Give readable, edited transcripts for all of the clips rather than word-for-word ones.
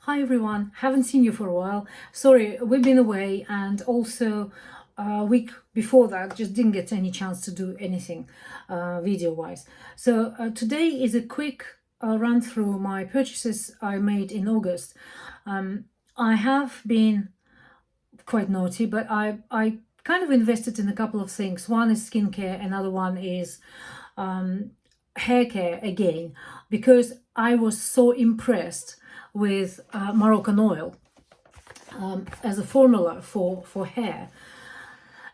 Hi everyone, haven't seen you for a while. Sorry, we've been away, and also a week before that just didn't get any chance to do anything video wise. So today is a quick run through my purchases I made in August. I have been quite naughty, but I kind of invested in a couple of things. One is skincare, another one is hair care again, because I was so impressed with Moroccanoil as a formula for hair.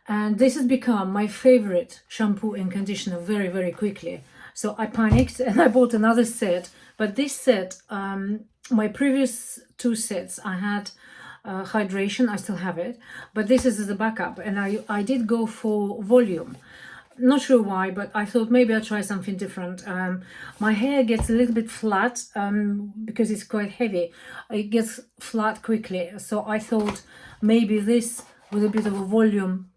And this has become my favorite shampoo and conditioner very, very quickly. So I panicked and I bought another set. But this set, my previous two sets, I had hydration, I still have it. But this is as a backup. And I did go for volume. Not sure why, but I thought maybe I'll try something different. My hair gets a little bit flat because it's quite heavy. It gets flat quickly. So I thought maybe this with a bit of a volume,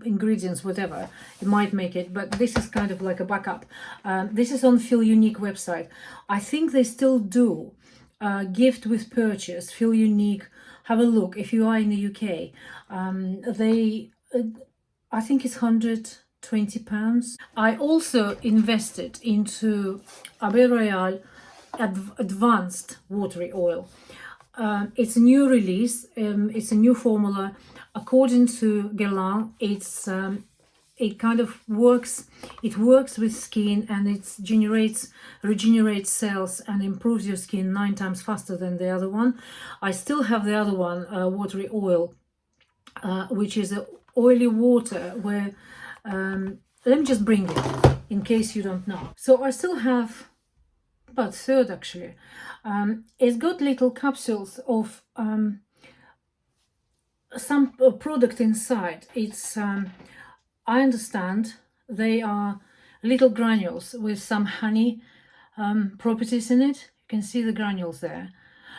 ingredients, whatever, it might make it. But this is kind of like a backup. This is on Feelunique website. I think they still do gift with purchase. Feelunique, have a look if you are in the UK. I think it's £120. I also invested into Abe Royal Advanced Watery Oil. It's a new release, it's a new formula. According to Guerlain, it kind of works, it works with skin, and it regenerates cells and improves your skin 9 times faster than the other one. I still have the other one, watery oil, which is a oily water where let me just bring it in case you don't know. So I still have about a third actually. It's got little capsules of some product inside. It's I understand they are little granules with some honey properties in it. You can see the granules there.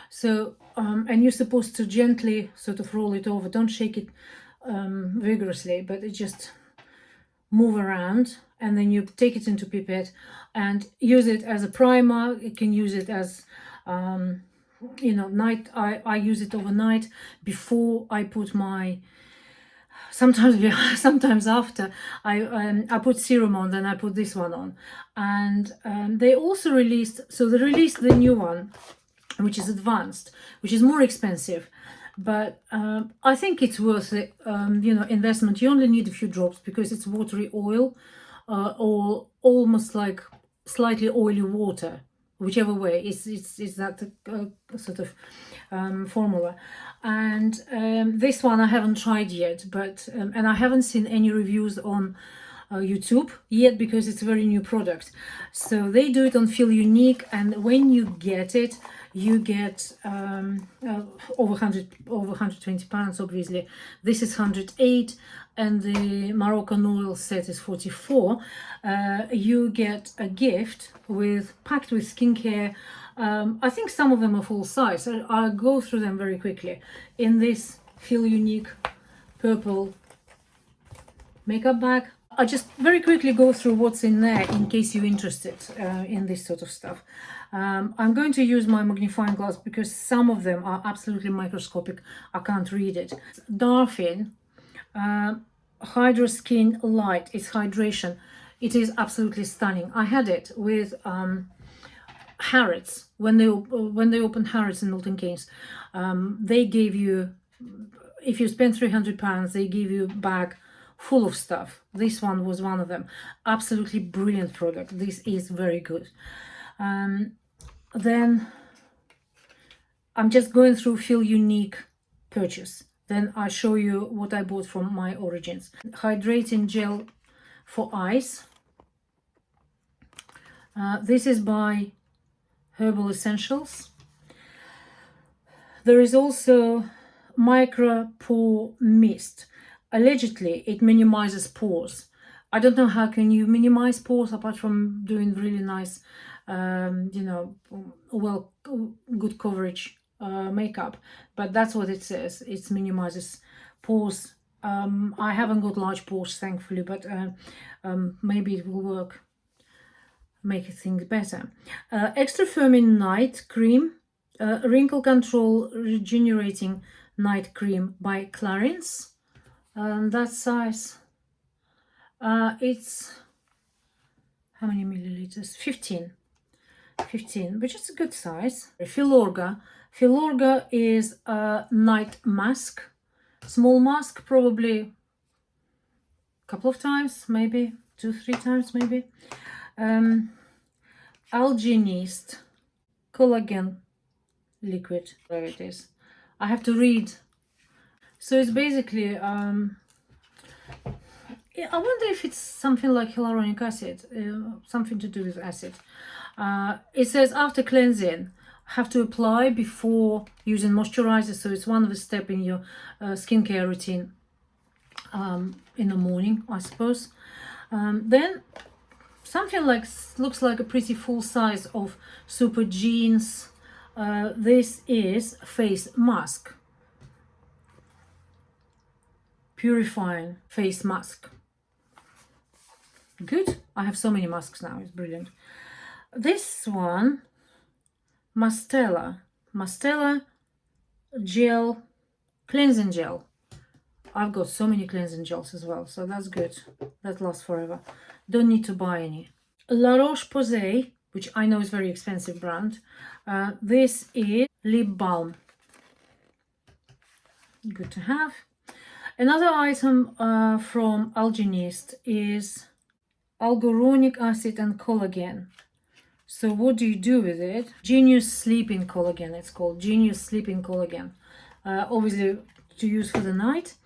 So and you're supposed to gently sort of roll it over. Don't shake it vigorously, but it just move around, and then you take it into pipette and use it as a primer. You can use it as night. I use it overnight before I put my, sometimes after I put serum on, then I put this one on. And they also released the new one, which is advanced, which is more expensive. But I think it's worth it, investment. You only need a few drops because it's watery oil, or almost like slightly oily water, whichever way. It's that sort of formula. And this one I haven't tried yet, but and I haven't seen any reviews on YouTube yet because it's a very new product. So they do it on Feelunique, and when you get it, you get over £120, obviously. This is 108, and the Moroccanoil set is 44. You get a gift packed with skincare. I think some of them are full size. I'll go through them very quickly. In this Feelunique purple makeup bag, I'll just very quickly go through what's in there in case you're interested in this sort of stuff. I'm going to use my magnifying glass because some of them are absolutely microscopic. I can't read it. Darfin Hydra Skin Light. It's hydration. It is absolutely stunning. I had it with Harrods when they opened Harrods in Milton Keynes. They gave you, if you spend £300, they give you a bag full of stuff. This one was one of them. Absolutely brilliant product. This is very good. Then I'm just going through Feelunique purchase. Then I show you what I bought from my Origins. Hydrating gel for eyes. This is by Herbal Essentials. There is also micro pore mist. Allegedly it minimizes pores. I don't know how can you minimize pores apart from doing really nice good coverage makeup, but that's what it says. It minimizes pores. I haven't got large pores, thankfully, but maybe it will work, make things better. Extra firming night cream. Wrinkle Control Regenerating Night Cream by Clarins. That size, it's how many milliliters? 15, which is a good size. Filorga is a night mask, small mask, probably a couple of times, maybe 2-3 times, maybe. Algenist collagen liquid, there it is. I have to read. So it's basically I wonder if it's something like hyaluronic acid, something to do with acid. It says after cleansing, have to apply before using moisturizer. So it's one of the steps in your skincare routine in the morning, I suppose. Then something like looks like a pretty full size of Super Jeans. This is face mask, Purifying face mask. Good. I have so many masks now. It's brilliant. This one, Mastella gel, cleansing gel. I've got so many cleansing gels as well, so that's good. That lasts forever. Don't need to buy any. La Roche-Posay, which I know is a very expensive brand. This is lip balm. Good to have. Another item from Algenist is hyaluronic acid and collagen. So what do you do with it? Genius Sleeping Collagen, it's called Genius Sleeping Collagen. Obviously to use for the night.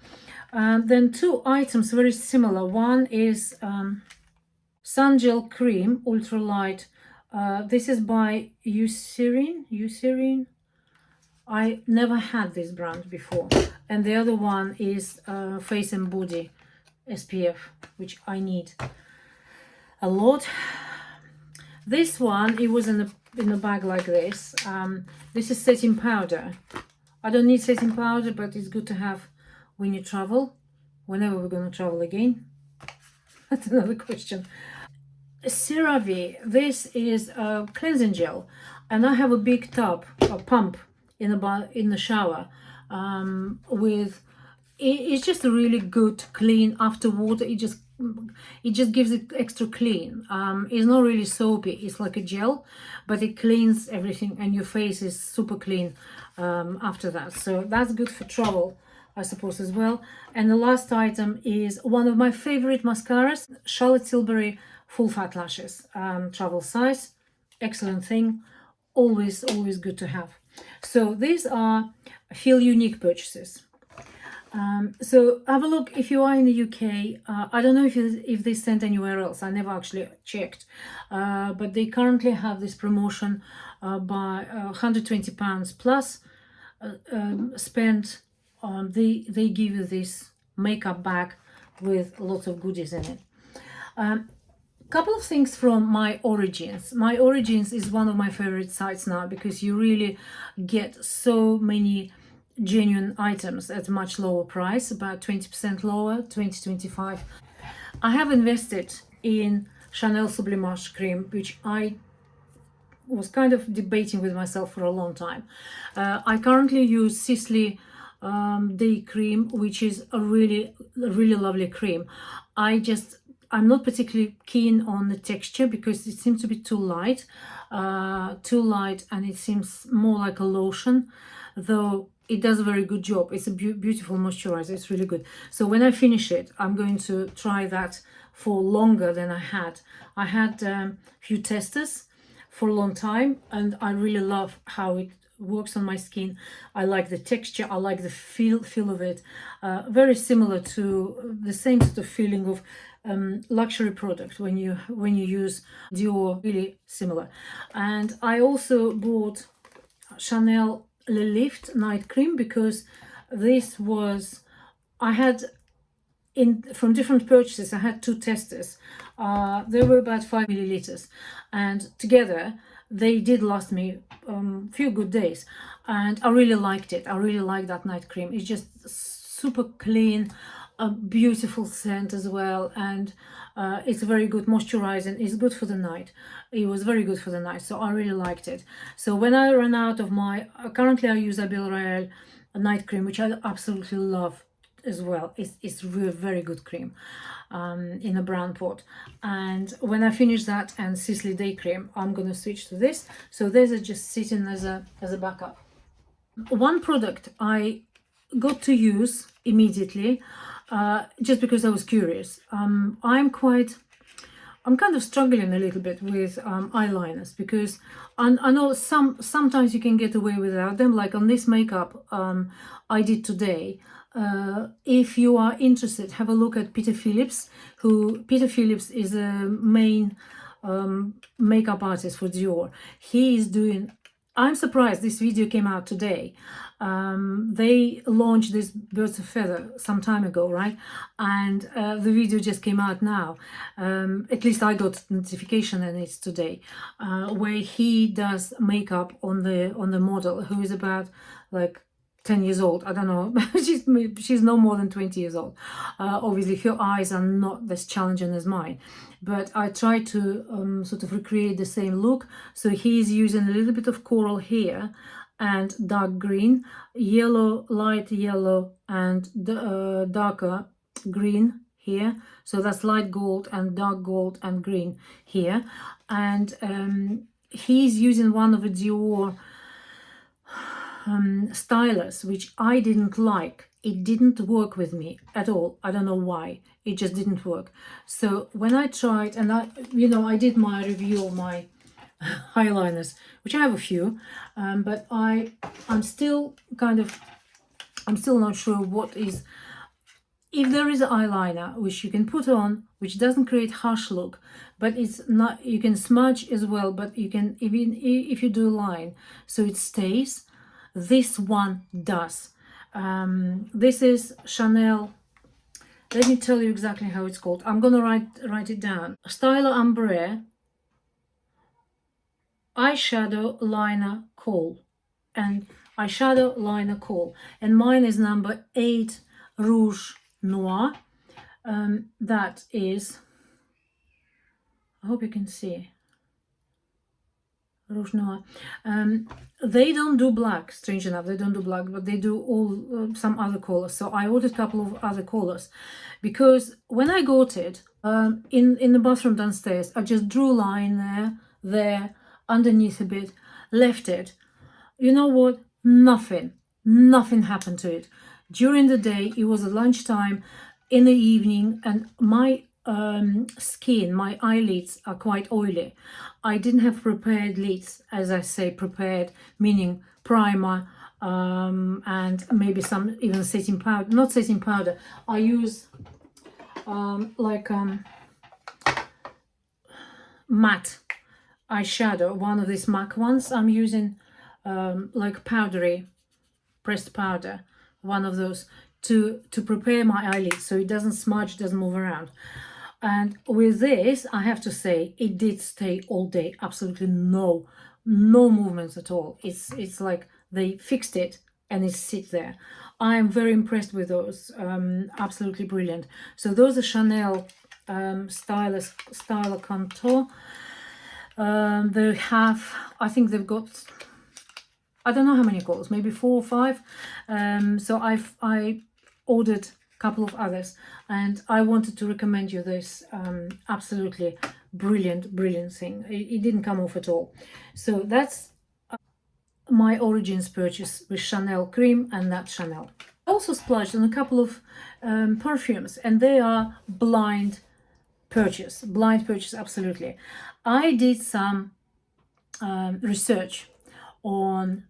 Then two items very similar. One is Sun Gel Cream Ultralight. This is by Eucerin. I never had this brand before. And the other one is Face and Body SPF, which I need a lot. This one, it was in a bag like this. This is setting powder. I don't need setting powder, but it's good to have when you travel, whenever we're going to travel again. That's another question. CeraVe, this is a cleansing gel, and I have a big tub, a pump in the shower with it's just a really good clean after water. It just gives it extra clean. It's not really soapy, it's like a gel, but it cleans everything and your face is super clean after that. So that's good for travel, I suppose, as well. And the last item is one of my favorite mascaras, Charlotte Tilbury Full Fat Lashes, travel size. Excellent thing, always good to have. So these are Feelunique purchases. So have a look if you are in the UK. I don't know if they sent anywhere else. I never actually checked, but they currently have this promotion by £120 plus spent. They give you this makeup bag with lots of goodies in it. Couple of things from My Origins. My Origins is one of my favorite sites now because you really get so many genuine items at a much lower price, about 20% lower, 20-25. I have invested in Chanel Sublimash cream, which I was kind of debating with myself for a long time. I currently use Sisley Day cream, which is a really lovely cream. I'm not particularly keen on the texture because it seems to be too light, and it seems more like a lotion, though it does a very good job. It's a beautiful moisturizer. It's really good. So when I finish it, I'm going to try that for longer than I had. I had a few testers for a long time, and I really love how it works on my skin. I like the texture. I like the feel of it. Very similar to the same sort of feeling of luxury product when you use Dior. Really similar. And I also bought Chanel Le Lift night cream because this was, I had from different purchases. I had two testers. They were about 5 milliliters, and together they did last me a few good days, and I really liked it. I really like that night cream. It's just super clean. a beautiful scent as well, and it's very good moisturizing. It's good for the night. It was very good for the night, so I really liked it. So when I ran out of my, currently I use Abel Royale night cream, which I absolutely love as well. It's really very good cream in a brown pot. And when I finish that and Sisley Day cream, I'm gonna switch to this. So these are just sitting as a backup. One product I got to use immediately, just because I was curious. I'm kind of struggling a little bit with eyeliners, because I know sometimes you can get away without them, like on this makeup I did today. If you are interested, have a look at Peter Phillips. Peter Phillips is a main makeup artist for Dior. He is doing, I'm surprised this video came out today. They launched this Birds of Feather some time ago, right? And the video just came out now. At least I got notification, and it's today, where he does makeup on the model, who is about like 10 years old. I don't know. she's no more than 20 years old. Obviously her eyes are not as challenging as mine, but I tried to sort of recreate the same look. So he's using a little bit of coral here and dark green, yellow, light yellow, and darker green here. So that's light gold and dark gold and green here. And he's using one of the Dior stylus, which I didn't like. It didn't work with me at all. I don't know why. It just didn't work. So when I tried, and I did my review of my eyeliners, which I have a few, but I'm still not sure what is, if there is an eyeliner which you can put on, which doesn't create harsh look, but it's not, you can smudge as well, but you can, even if you do a line, so it stays. This one does. This is Chanel. Let me tell you exactly how it's called. I'm gonna write it down. Stylo Ombre eyeshadow liner kohl, and eyeshadow liner kohl, and mine is number 8 Rouge Noir. That is, I hope you can see, Rouge Noir. They don't do black, strange enough, they don't do black, but they do all some other colors. So I ordered a couple of other colors, because when I got it in the bathroom downstairs, I just drew a line there, underneath a bit, left it. You know what? Nothing happened to it. During the day, it was at lunchtime, in the evening, and my skin, my eyelids are quite oily. I didn't have prepared lids, as I say, prepared meaning primer, and maybe some even setting powder, not setting powder. I use matte eyeshadow, one of these MAC ones. I'm using like powdery pressed powder, one of those, to prepare my eyelids so it doesn't smudge, doesn't move around. And with this, I have to say, it did stay all day. Absolutely no movements at all. It's like they fixed it and it sits there. I am very impressed with those. Absolutely brilliant. So those are Chanel Stylo Contour. They have, I think they've got, I don't know how many colors, maybe 4 or 5. So I ordered a couple of others, and I wanted to recommend you this absolutely brilliant thing. It didn't come off at all. So that's my Origins purchase with Chanel cream and that Chanel. I also splurged on a couple of perfumes, and they are blind purchase, absolutely. I did some research on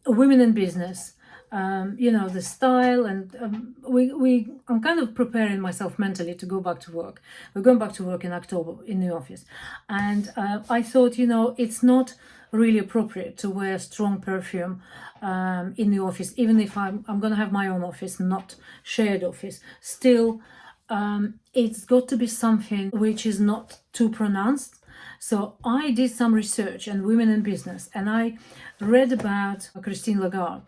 women in business, the style, and I'm kind of preparing myself mentally to go back to work. We're going back to work in October in the office, and I thought, it's not really appropriate to wear strong perfume in the office, even if I'm gonna have my own office, not shared office. Still, it's got to be something which is not too pronounced. So I did some research on women in business, and I read about Christine Lagarde.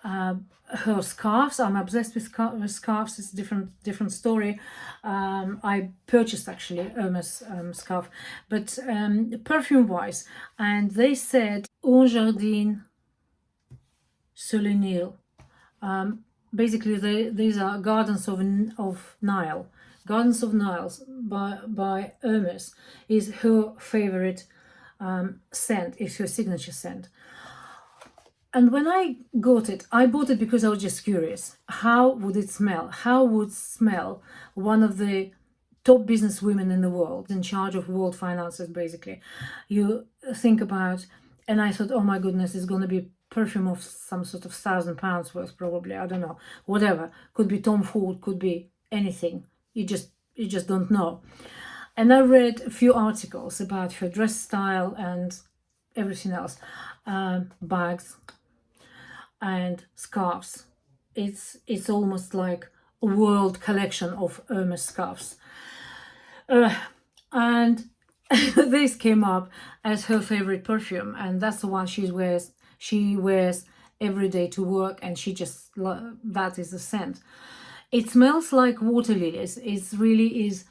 her scarves. I'm obsessed with scarves. It's a different story. I purchased actually Hermes scarf, but perfume wise, and they said Un Jardin Feelunique. Basically, these are Gardens of Nile. Gardens of Niles by Hermes is her favorite scent. It's her signature scent. And when I got it, I bought it because I was just curious. How would it smell? How would smell one of the top business women in the world, in charge of world finances, basically? You think about, and I thought, oh my goodness, it's going to be perfume of some sort of £1,000 worth, probably. I don't know, whatever. Could be Tom Ford, could be anything. You just don't know. And I read a few articles about her dress style and everything else, bags and scarves. It's almost like a world collection of Hermes scarves, and this came up as her favorite perfume, and that's the one she wears every day to work, and she just that is the scent. It smells like water lilies. It really is.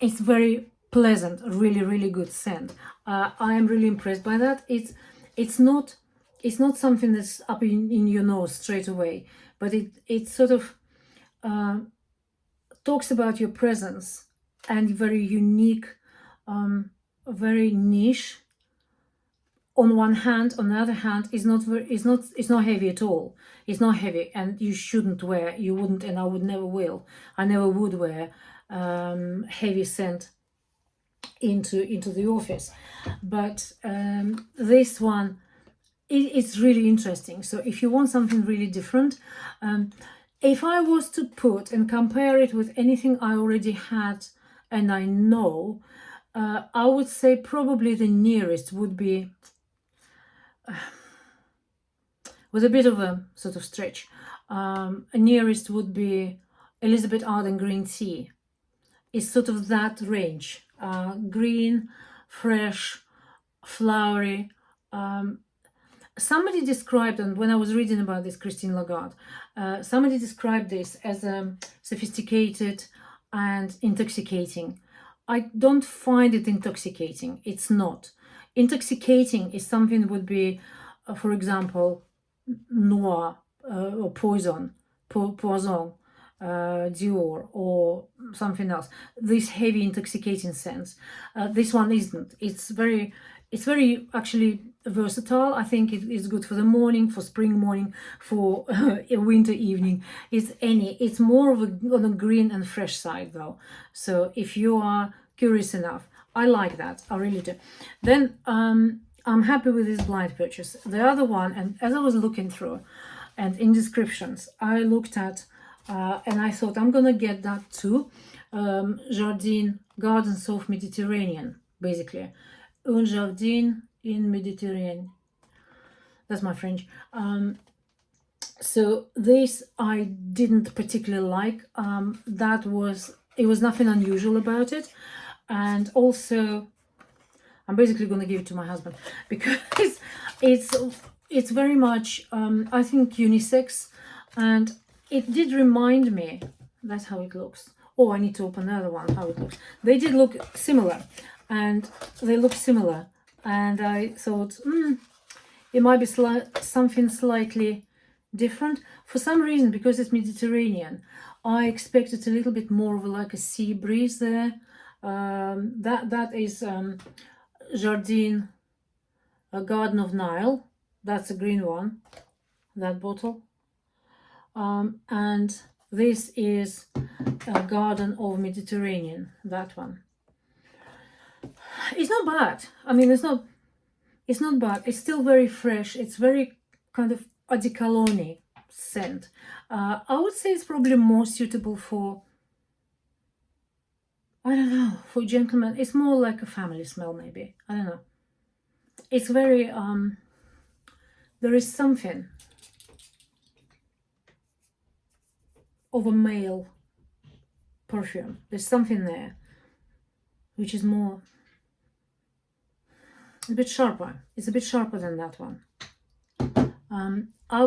It's very pleasant, really good scent. I am really impressed by that. It's not something that's up in your nose straight away, but it sort of talks about your presence, and very unique, very niche. On one hand, on the other hand, it's not heavy at all. It's not heavy, and you shouldn't wear. You wouldn't, and I would never will. I never would wear heavy scent into the office. But this one, it's really interesting. So if you want something really different, if I was to put and compare it with anything I already had and I know, I would say probably the nearest would be, with a bit of a sort of stretch, nearest would be Elizabeth Arden Green Tea. It's sort of that range, green, fresh, flowery. Somebody described, and when I was reading about this, Christine Lagarde, somebody described this as sophisticated and intoxicating. I don't find it intoxicating. It's not. Intoxicating is something that would be, for example, Noir or Poison, Dior, or something else. This heavy intoxicating scents. This one isn't. It's very actually versatile. I think it is good for the morning, for spring morning, for a winter evening. It's more of on the green and fresh side though. So if you are curious enough, I like that. I really do. Then I'm happy with this blind purchase. The other one, and as I was looking through, and in descriptions, I looked at, and I thought I'm gonna get that too. Jardin Gardens of Mediterranean, basically. Un Jardin in Mediterranean. That's my French. So this I didn't particularly like. It was nothing unusual about it, and also I'm basically going to give it to my husband because it's very much I think unisex, and it did remind me. That's how it looks. Oh, I need to open the other one. How it looks. They did look similar, and they look similar, and I thought it might be something slightly different for some reason, because it's Mediterranean. I expected a little bit more of like a sea breeze there. That is Jardin, a Garden of Nile. That's a green one, that bottle. And this is a Garden of Mediterranean, that one. It's not bad. I mean, it's not bad. It's still very fresh. It's very kind of eau de cologne scent. I would say it's probably more suitable for, I don't know, for gentlemen. It's more like a family smell, maybe. I don't know. It's very, there is something of a male perfume. There's something there which is more, a bit sharper. It's a bit sharper than that one. I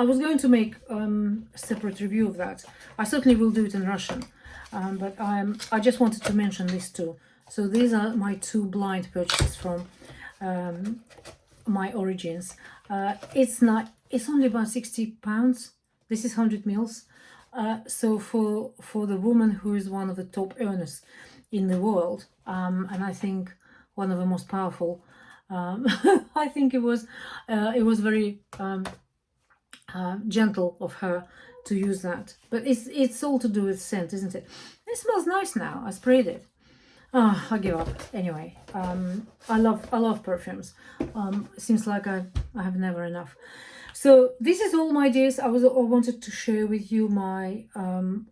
was going to make a separate review of that. I certainly will do it in Russian, but I just wanted to mention these two. So these are my two blind purchases from my Origins. It's only about £60. This is 100 mils. So for the woman who is one of the top earners in the world, and I think one of the most powerful, I think it was very gentle of her to use that. But it's all to do with scent, isn't it? It smells nice now. I sprayed it. Oh, I give up. Anyway, I love perfumes. Seems like I have never enough. So this is all, my dears. I wanted to share with you my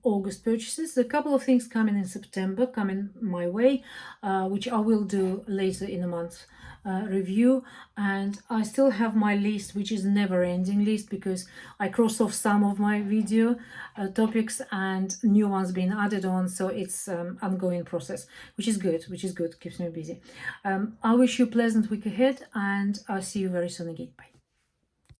August purchases. A couple of things coming in September, coming my way, which I will do later in the month review. And I still have my list, which is never-ending list, because I crossed off some of my video topics and new ones being added on. So it's ongoing process, which is good. Keeps me busy. I wish you a pleasant week ahead, and I'll see you very soon again. Bye.